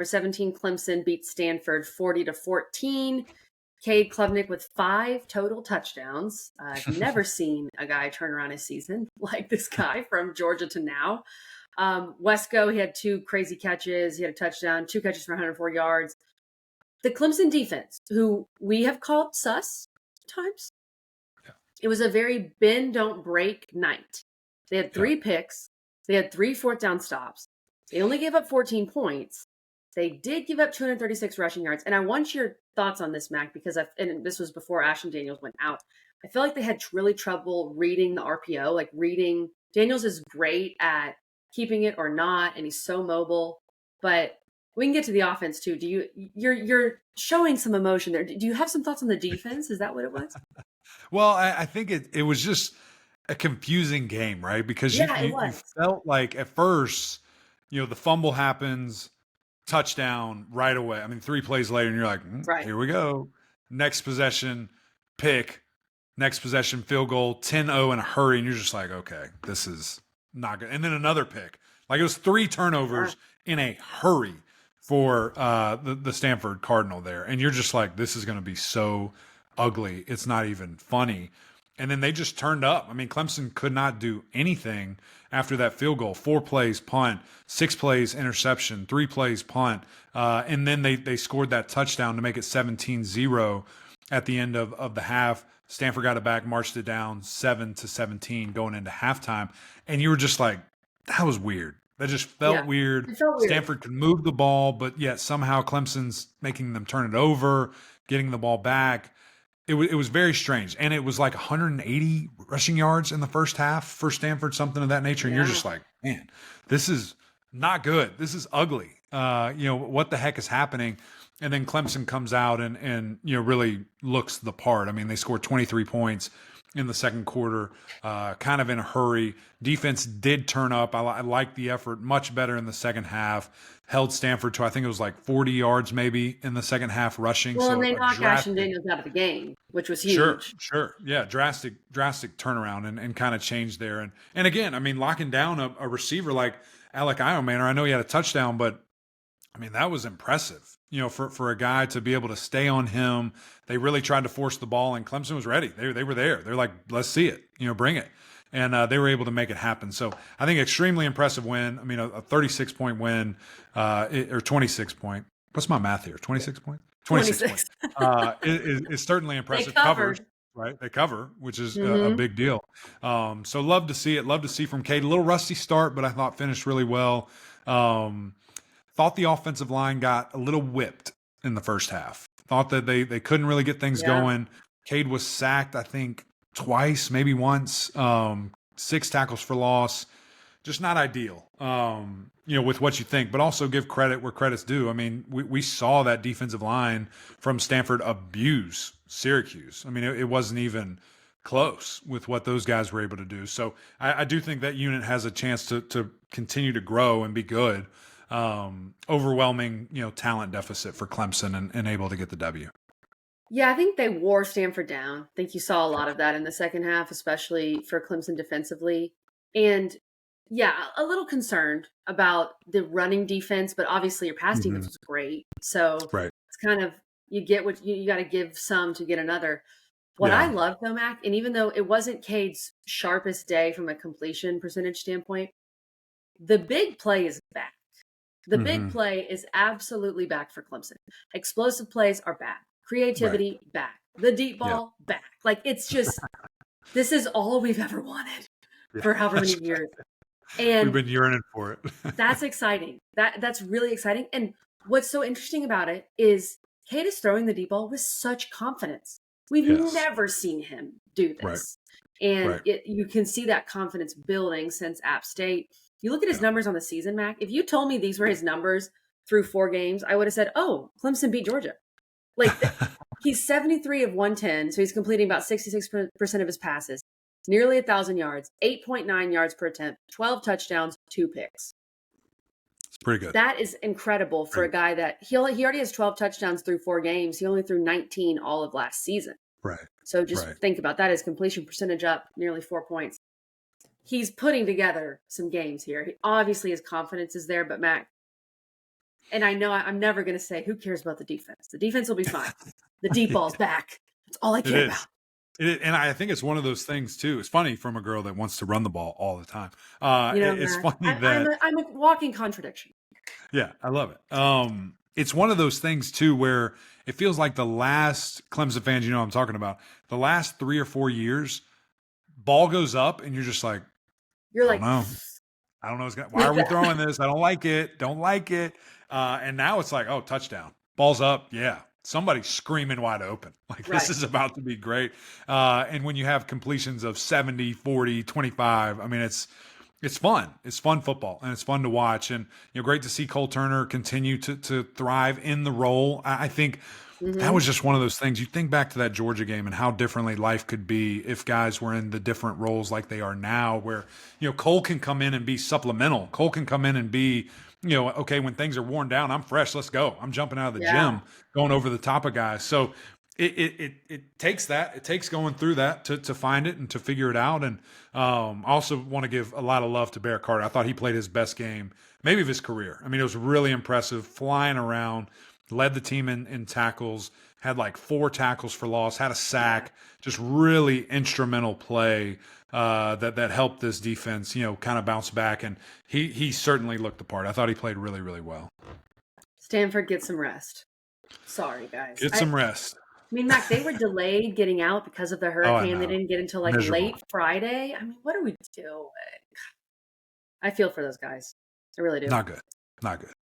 Number 17, Clemson beat Stanford 40-14. Cade Klubnik with 5 total touchdowns. I've never seen a guy turn around his season like this guy from Georgia to now. Wesco, he had 2 crazy catches. He had a touchdown, 2 catches for 104 yards. The Clemson defense, who we have called sus times, it was a very bend, don't break night. They had 3 picks. They had 3 fourth down stops. They only gave up 14 points. They did give up 236 rushing yards. And I want your thoughts on this, Mac, because and this was before Ashton Daniels went out. I feel like they had really trouble reading the RPO, like reading. Daniels is great at keeping it or not, and he's so mobile. But we can get to the offense too. You're showing some emotion there. Do you have some thoughts on the defense? Is that what it was? Well, I think it was just a confusing game, right? Because you felt like at first, the fumble happens, touchdown right away. I mean, 3 plays later, and you're like, here we go. Next possession, pick. Next possession, field goal, 10-0 in a hurry. And you're just like, okay, this is not good. And then another pick. Like, it was 3 turnovers in a hurry for the Stanford Cardinal there. And you're just like, this is going to be so ugly. It's not even funny. And then they just turned up. I mean, Clemson could not do anything after that field goal. 4 plays, punt, 6 plays, interception, 3 plays, punt. And then they scored that touchdown to make it 17-0 at the end of the half. Stanford got it back, marched it down 7-17 going into halftime. And you were just like, that was weird. That just felt weird. It felt weird. Stanford could move the ball, but yet somehow Clemson's making them turn it over, getting the ball back. It was very strange. And it was like 180 rushing yards in the first half for Stanford, something of that nature. And you're just like, man, this is not good. This is ugly. What the heck is happening? And then Clemson comes out and really looks the part. I mean, they scored 23 points in the second quarter, kind of in a hurry. Defense did turn up. I liked the effort much better in the second half. Held Stanford to, I think it was like 40 yards maybe in the second half rushing. Well, and they knocked Ashton Daniels out of the game, which was huge. Sure. Yeah, drastic turnaround and kind of changed there. And again, I mean, locking down a receiver like Alec Iomanor, I know he had a touchdown, but I mean, that was impressive. For a guy to be able to stay on him. They really tried to force the ball, and Clemson was ready. They were there. They're like, let's see it. Bring it. And they were able to make it happen. So I think extremely impressive win. I mean, a 36-point win, or 26-point. What's my math here? 26 points? 26 points. Is certainly impressive. They covered. Right? They cover, which is a big deal. So love to see it. Love to see from Cade. A little rusty start, but I thought finished really well. Thought the offensive line got a little whipped in the first half. Thought that they couldn't really get things going. Cade was sacked, I think, twice, maybe once. 6 tackles for loss. Just not ideal, with what you think. But also give credit where credit's due. I mean, we saw that defensive line from Stanford abuse Syracuse. I mean, it wasn't even close with what those guys were able to do. So I do think that unit has a chance to continue to grow and be good. Overwhelming, talent deficit for Clemson and able to get the W. Yeah, I think they wore Stanford down. I think you saw a lot of that in the second half, especially for Clemson defensively. And yeah, a little concerned about the running defense, but obviously your pass defense was great. So it's kind of, you get what you got to give some to get another. What I love though, Mac, and even though it wasn't Cade's sharpest day from a completion percentage standpoint, the big play is back. The big play is absolutely back for Clemson. Explosive plays are back. Creativity back. The deep ball back. Like, it's just, this is all we've ever wanted for however many years. And we've been yearning for it. That's exciting. That's really exciting. And what's so interesting about it is Cade is throwing the deep ball with such confidence. We've never seen him do this. And you can see that confidence building since App State. You look at his numbers on the season, Mac. If you told me these were his numbers through 4 games, I would have said, oh, Clemson beat Georgia. Like, he's 73 of 110, so he's completing about 66% of his passes, nearly 1,000 yards, 8.9 yards per attempt, 12 touchdowns, 2 picks. It's pretty good. That is incredible for a guy that he already has 12 touchdowns through 4 games. He only threw 19 all of last season. Right. So just think about that. His completion percentage up nearly 4 points. He's putting together some games here. Obviously, his confidence is there, but Mac, And I know I'm never going to say, who cares about the defense? The defense will be fine. The deep ball's back. That's all I care about. And I think it's one of those things too. It's funny from a girl that wants to run the ball all the time. It's funny that I'm a walking contradiction. Yeah, I love it. It's one of those things too where it feels like the last Clemson fans, you know what I'm talking about, the last 3 or 4 years, ball goes up and you're just like, I don't know. Why are we throwing this? I don't like it. Don't like it. And now it's like, oh, touchdown. Ball's up. Yeah. Somebody's screaming wide open. Like, this is about to be great. And when you have completions of 70, 40, 25, I mean, it's fun. It's fun football, and it's fun to watch. And, great to see Cole Turner continue to thrive in the role. I think that was just one of those things. You think back to that Georgia game and how differently life could be if guys were in the different roles like they are now, where, Cole can come in and be supplemental. Cole can come in and be, okay, when things are worn down, I'm fresh. Let's go. I'm jumping out of the gym, going over the top of guys. So it takes that. It takes going through that to find it and to figure it out. And I also want to give a lot of love to Barrett Carter. I thought he played his best game, maybe of his career. I mean, it was really impressive, flying around, led the team in tackles, had like 4 tackles for loss, had a sack, just really instrumental play that helped this defense, kind of bounce back. And he certainly looked the part. I thought he played really, really well. Stanford, get some rest. Sorry, guys. Get some rest. I mean, Mac, they were delayed getting out because of the hurricane. They didn't get until like late Friday. I mean, what are we doing? I feel for those guys. I really do. Not good. Not good.